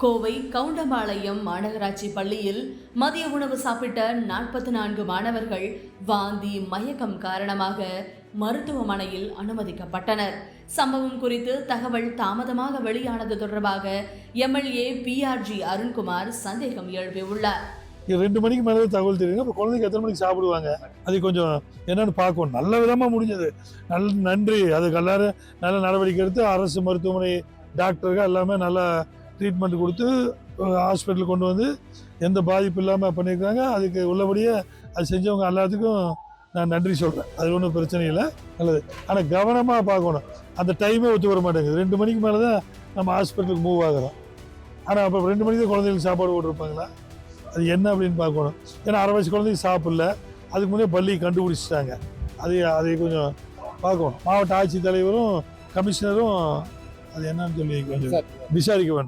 கோவை கவுண்டம்பாளையம் மாநகராட்சி பள்ளியில் மதிய உணவு சாப்பிட்ட 44 மாணவர்கள் வாந்தி மயக்கம் காரணமாக மருத்துவமனையில் அனுமதிக்கப்பட்டனர். சம்பவம் குறித்து தகவல் தாமதமாக வெளியானது தொடர்பாக எம்எல்ஏ PRG அருண்குமார் சந்தேகம் எழுப்பியுள்ளார். 2 மணிக்கு மேலே தகவல் தெரியுங்க. இப்போ குழந்தைங்க எத்தனை மணிக்கு சாப்பிடுவாங்க, அது கொஞ்சம் என்னன்னு பார்க்கணும். நல்ல விதமாக முடிஞ்சது, நன்றி. அதுக்கு எல்லாரும் நல்ல நடவடிக்கை எடுத்து அரசு மருத்துவமனை டாக்டர்கள் எல்லாமே நல்லா ட்ரீட்மெண்ட் கொடுத்து ஹாஸ்பிட்டல் கொண்டு வந்து எந்த பாதிப்பு இல்லாமல் பண்ணியிருக்காங்க. அதுக்கு உள்ளபடியே அது செஞ்சவங்க எல்லாத்துக்கும் நான் நன்றி சொல்கிறேன். அது ஒன்றும் பிரச்சனை இல்லை, நல்லது. ஆனால் கவனமாக பார்க்கணும். அந்த டைமே ஒத்து வர மாட்டேங்குது. 2 மணிக்கு மேலே தான் நம்ம ஹாஸ்பிட்டலுக்கு மூவ் ஆகிறோம். ஆனால் அப்போ 2 மணிக்கு தான் குழந்தைங்களுக்கு சாப்பாடு போட்டிருப்பாங்களா, அது என்ன அப்படின்னு பார்க்கணும். ஏன்னா 6 வயசு குழந்தைங்க சாப்பிடல, அதுக்கு முன்னே பள்ளி கண்டுபிடிச்சிட்டாங்க. அதை கொஞ்சம் பார்க்கணும். மாவட்ட ஆட்சித்தலைவரும் கமிஷனரும் அது என்னன்னு சொல்லி கொஞ்சம் விசாரிக்க வேண்டும்.